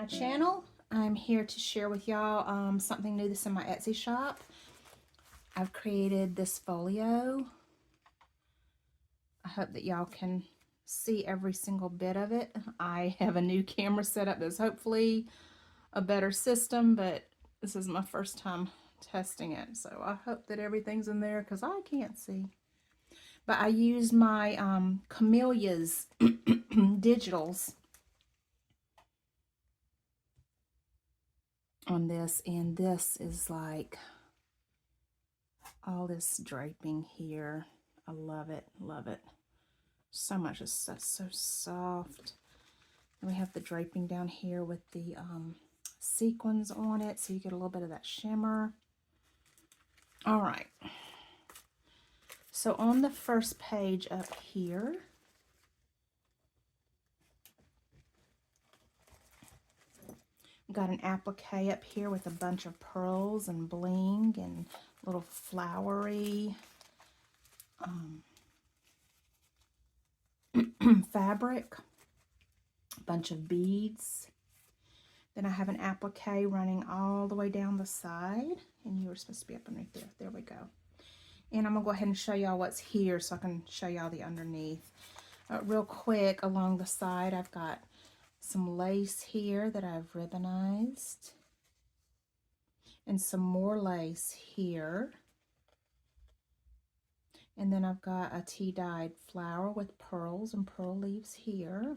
my channel. I'm here to share with y'all something new that's in my Etsy shop. I've created this folio. I hope that y'all can see every single bit of it. I have a new camera set up that's hopefully a better system, but this is my first time testing it, so I hope that everything's in there because I can't see. But I use my Camelia's digitals on this, and this is like all this draping here. I love it, love it so much. It's so soft. And we have the draping down here with the sequins on it, so you get a little bit of that shimmer. All right, so on the first page up here, got an applique up here with a bunch of pearls and bling and little flowery fabric, a bunch of beads. Then I have an applique running all the way down the side, and you were supposed to be up underneath there. There we go. And I'm gonna go ahead and show y'all what's here so I can show y'all the underneath. Real quick, along the side, I've got some lace here that I've ribbonized, and some more lace here. And then I've got a tea-dyed flower with pearls and pearl leaves here.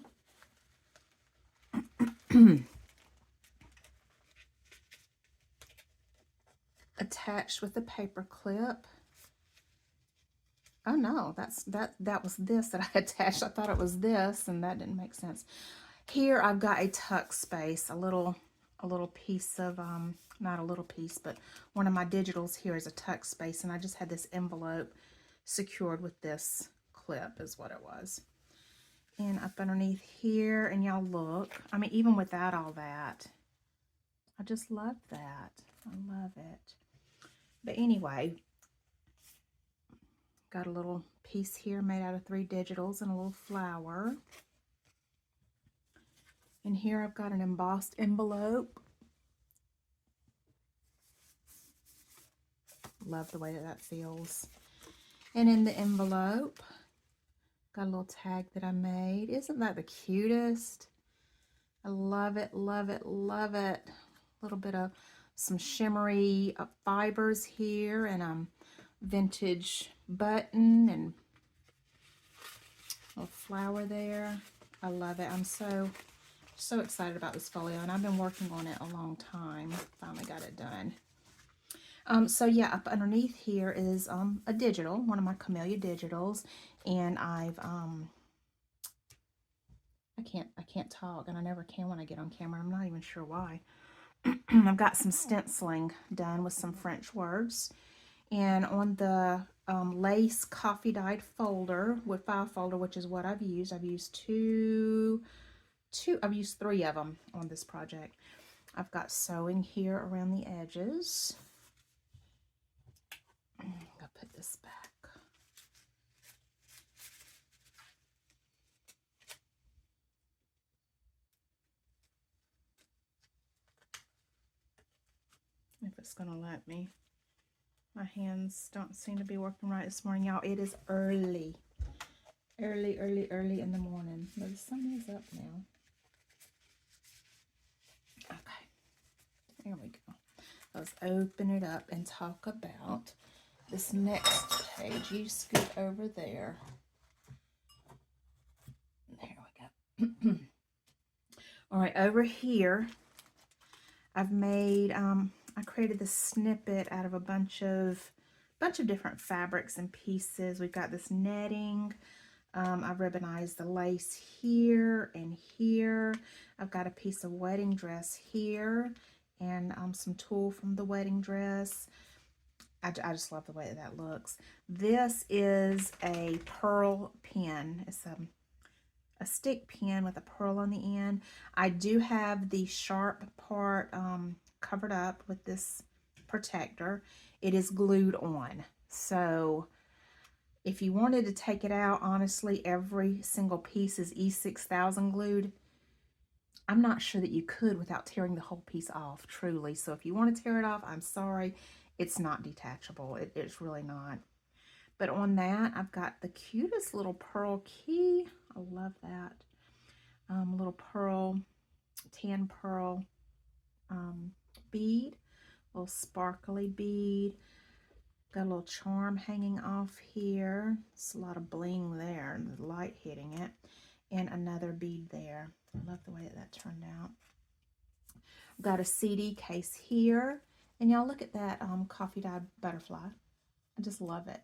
Attached with a paper clip. Oh no, that was this that I attached. I thought it was this, and that didn't make sense. Here I've got a tuck space, a little piece of not a little piece, but one of my digitals here is a tuck space, and I just had this envelope secured with this clip is what it was. And up underneath here, and y'all look, I mean, even without all that, I just love that. I love it. But anyway, got a little piece here made out of 3 digitals and a little flower. And here I've got an embossed envelope. Love the way that feels. And in the envelope, got a little tag that I made. Isn't that the cutest? I love it, love it, love it. A little bit of some shimmery fibers here, and vintage button and a little flower there. I love it. I'm so excited about this folio, and I've been working on it a long time. Finally got it done. So yeah, up underneath here is a digital, one of my Camelia digitals, and I've I can't talk, and I never can when I get on camera. I'm not even sure why. I've got some stenciling done with some French words, and on the lace coffee dyed folder, with file folder, which is what I've used I've used 3 of them on this project. I've got sewing here around the edges. I'm gonna put this back. If it's gonna let me. My hands don't seem to be working right this morning, y'all. It is early in the morning, but the sun is up now. Okay, there we go. Let's open it up and talk about this next page. You scoot over there. There we go. All right, over here, I've made, I created this snippet out of a bunch of different fabrics and pieces. We've got this netting. I've ribbonized the lace here and here. I've got a piece of wedding dress here, and some tulle from the wedding dress. I just love the way that looks. This is a pearl pin. It's a stick pin with a pearl on the end. I do have the sharp part covered up with this protector. It is glued on. So if you wanted to take it out, honestly, every single piece is E6000 glued. I'm not sure that you could without tearing the whole piece off, truly. So if you want to tear it off, I'm sorry. It's not detachable. It's really not. But on that, I've got the cutest little pearl key. I love that. Little pearl, tan pearl bead. Little sparkly bead. Got a little charm hanging off here. It's a lot of bling there and the light hitting it. And another bead there. I love the way that turned out. Got a CD case here. And y'all look at that coffee dyed butterfly. I just love it.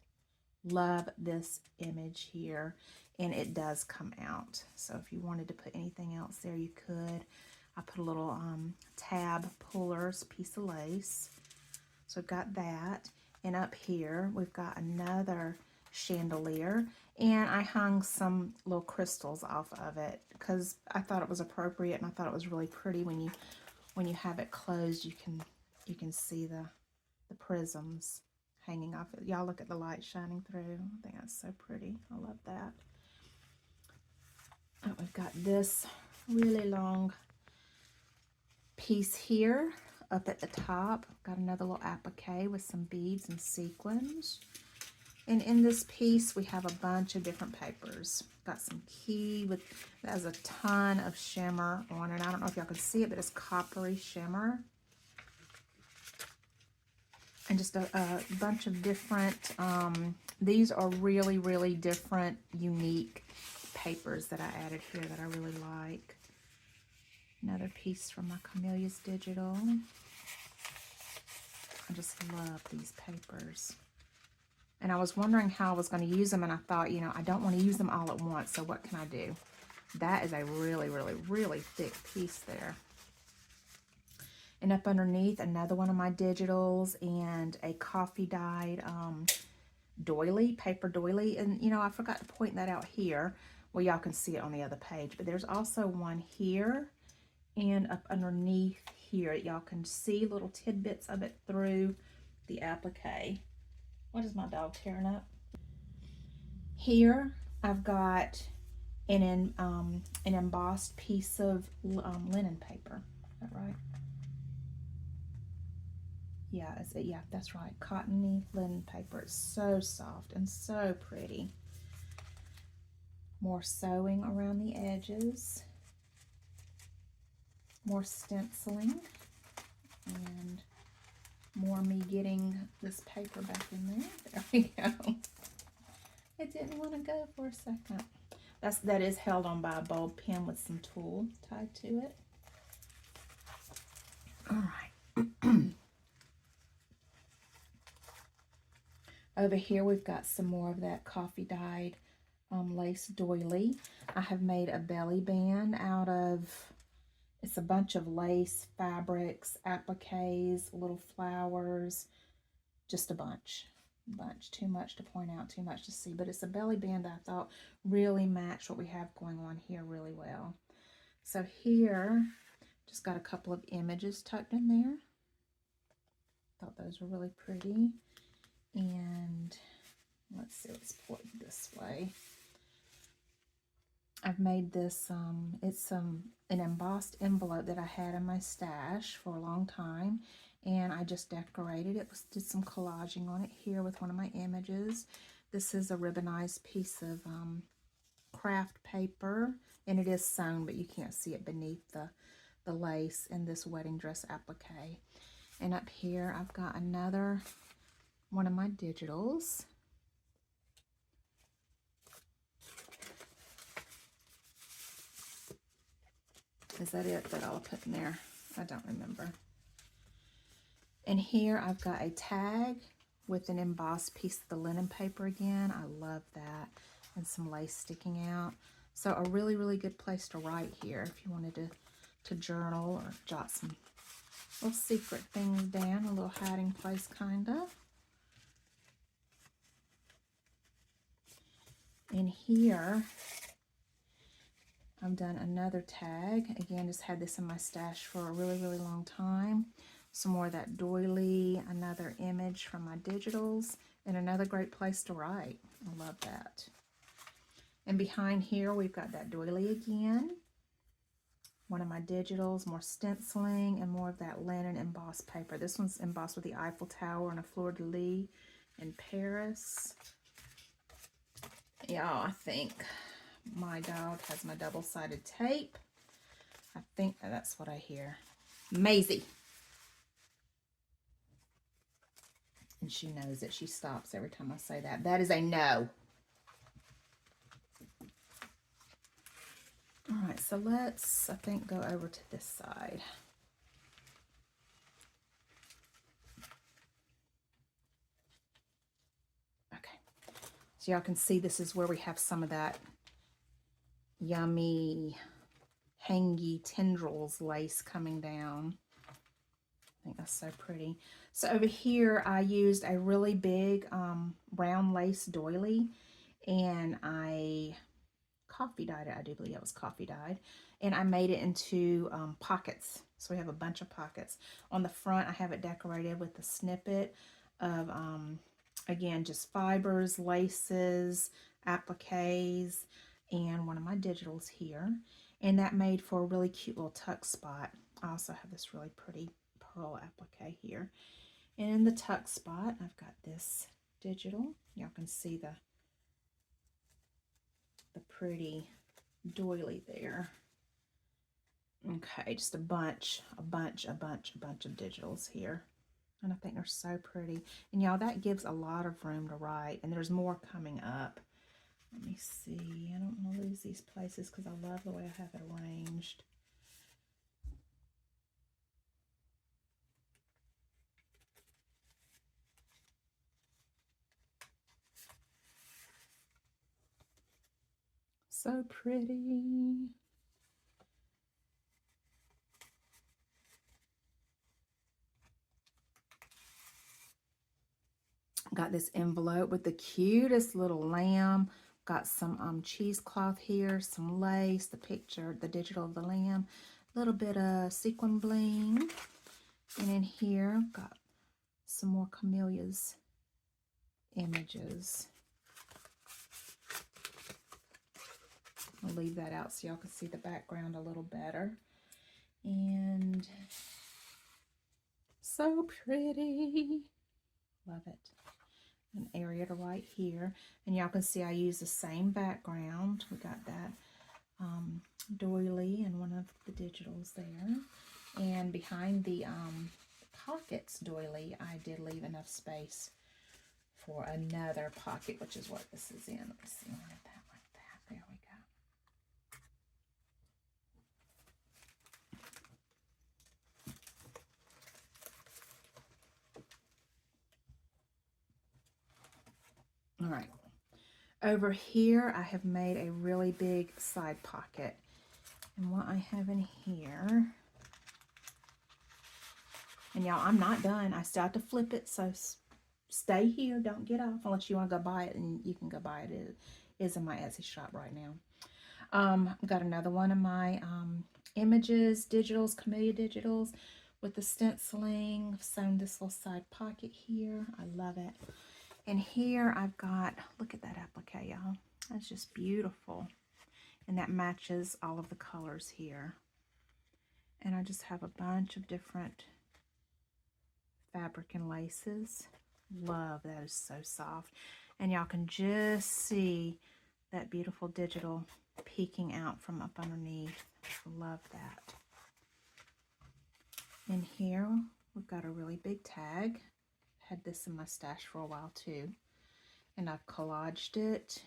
Love this image here. And it does come out. So if you wanted to put anything else there, you could. I put a little tab pullers piece of lace. So I've got that. And up here, we've got another chandelier. And I hung some little crystals off of it because I thought it was appropriate, and I thought it was really pretty when you have it closed. You can see the prisms hanging off it. Y'all look at the light shining through. I think that's so pretty. I love that. Oh, we've got this really long piece here up at the top. Got another little applique with some beads and sequins. And in this piece, we have a bunch of different papers. Got some key that has a ton of shimmer on it. I don't know if y'all can see it, but it's coppery shimmer. And just a bunch of different, these are really, really different, unique papers that I added here that I really like. Another piece from my Camelia's Digital. I just love these papers. And I was wondering how I was going to use them, and I thought, you know, I don't want to use them all at once, so what can I do? That is a really, really, really thick piece there. And up underneath, another one of my digitals and a coffee dyed doily, paper doily. And, you know, I forgot to point that out here. Well, y'all can see it on the other page, but there's also one here and up underneath here. Y'all can see little tidbits of it through the applique. What is my dog tearing up? Here, I've got an embossed piece of linen paper. Is that right? Yeah, yeah, that's right. Cottony linen paper. It's so soft and so pretty. More sewing around the edges. More stenciling. And more me getting this paper back in there. There we go. It didn't want to go for a second. That is held on by a bulb pin with some tulle tied to it. All right. Over here we've got some more of that coffee dyed lace doily. I have made a belly band out of, it's a bunch of lace, fabrics, appliques, little flowers, just a bunch, too much to point out, too much to see, but it's a belly band that I thought really matched what we have going on here really well. So here, just got a couple of images tucked in there. Thought those were really pretty. And let's see, let's put it this way. I've made this, it's an embossed envelope that I had in my stash for a long time, and I just decorated it, did some collaging on it here with one of my images. This is a ribbonized piece of craft paper, and it is sewn, but you can't see it beneath the lace in this wedding dress applique. And up here, I've got another one of my digitals. Is that it that I'll put in there? I don't remember. And here I've got a tag with an embossed piece of the linen paper again. I love that. And some lace sticking out. So a really, really good place to write here if you wanted to journal or jot some little secret things down, a little hiding place kind of. And here, I've done another tag. Again, just had this in my stash for a really, really long time. Some more of that doily, another image from my digitals, and another great place to write. I love that. And behind here, we've got that doily again. one of my digitals, more stenciling, and more of that linen embossed paper. This one's embossed with the Eiffel Tower and a fleur-de-lis in Paris. Y'all, I think my dog has my double-sided tape. I think that's what I hear. Maisie. And she knows it. She stops every time I say that. That is a no. All right, so let's, I think, go over to this side. Okay. So y'all can see this is where we have some of that yummy, hangy tendrils lace coming down. I think that's so pretty. So over here, I used a really big round lace doily, and I coffee dyed it. I do believe it was coffee dyed. And I made it into pockets. So we have a bunch of pockets. On the front, I have it decorated with a snippet of, again, just fibers, laces, appliques, and one of my digitals here. And that made for a really cute little tuck spot. I also have this really pretty pearl applique here. And in the tuck spot, I've got this digital. Y'all can see the pretty doily there. Okay, just a bunch of digitals here. And I think they're so pretty. And y'all, that gives a lot of room to write. And there's more coming up. Let me see. I don't want to lose these places because I love the way I have it arranged. So pretty. Got this envelope with the cutest little lamb. Got some cheesecloth here, some lace, the picture, the digital of the lamb, a little bit of sequin bling. And in here, got some more Camelia's images. I'll leave that out so y'all can see the background a little better. And so pretty. Love it. An area to write here. And y'all can see I use the same background. We got that doily and one of the digitals there. And behind the pockets doily, I did leave enough space for another pocket, which is what this is in. Let me see, I wanted that like that. There we go. All right, over here I have made a really big side pocket, and what I have in here, and y'all, I'm not done. I still have to flip it, so stay here, don't get off unless you want to go buy it, and you can go buy it. It is in my Etsy shop right now. I've got another one of my images, digitals, Camelia digitals with the stenciling. I've sewn this little side pocket here. I love it. And here I've got, look at that applique, y'all. That's just beautiful. And that matches all of the colors here. And I just have a bunch of different fabric and laces. Love, that is so soft. And y'all can just see that beautiful digital peeking out from up underneath. Love that. In here, we've got a really big tag. Had this in my stash for a while too, and I've collaged it.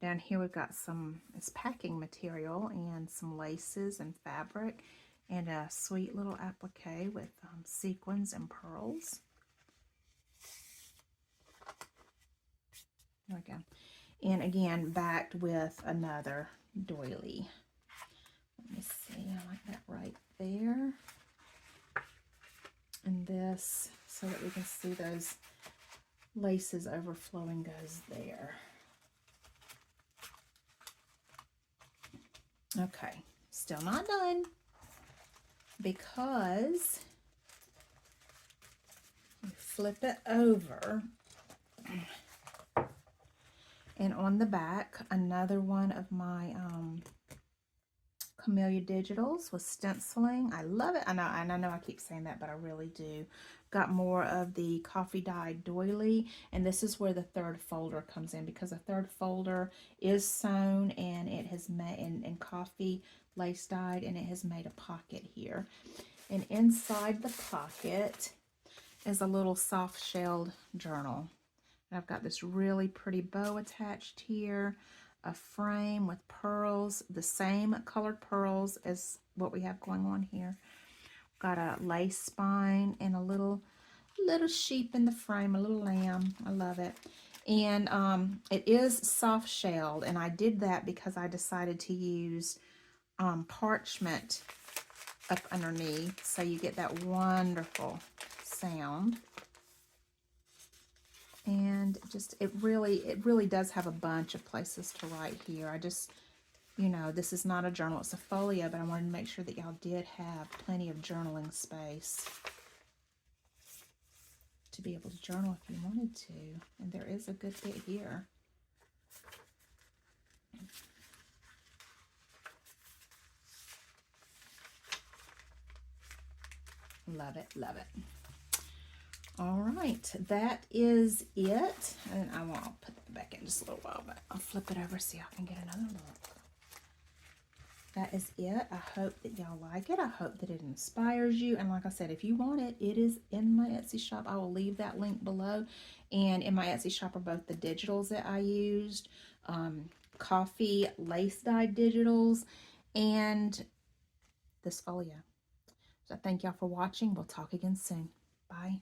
Down here we've got some, it's packing material and some laces and fabric and a sweet little applique with sequins and pearls. There we go. And again, backed with another doily. Let me see, I like that right there. And this, so that we can see those laces overflowing, goes there. Okay, still not done, because you flip it over, and on the back, another one of my Camelia Digitals with stenciling. I love it. I know, and I know I keep saying that, but I really do. Got more of the coffee dyed doily, and this is where the third folder comes in, because the third folder is sewn and it has made in coffee lace dyed, and it has made a pocket here. And inside the pocket is a little soft shelled journal. And I've got this really pretty bow attached here, a frame with pearls, the same colored pearls as what we have going on here. Got a lace spine and a little sheep in the frame, a little lamb. I love it. And it is soft shelled, and I did that because I decided to use parchment up underneath, so you get that wonderful sound. And just it really does have a bunch of places to write here. I just, you know, this is not a journal, it's a folio, but I wanted to make sure that y'all did have plenty of journaling space to be able to journal if you wanted to. And there is a good bit here. Love it, love it. All right, that is it. And I'll put that back in just a little while, but I'll flip it over so y'all can get another look. That is it. I hope that y'all like it. I hope that it inspires you. And like I said, if you want it, it is in my Etsy shop. I will leave that link below. And in my Etsy shop are both the digitals that I used, coffee lace dyed digitals, and this folio. So thank y'all for watching. We'll talk again soon. Bye.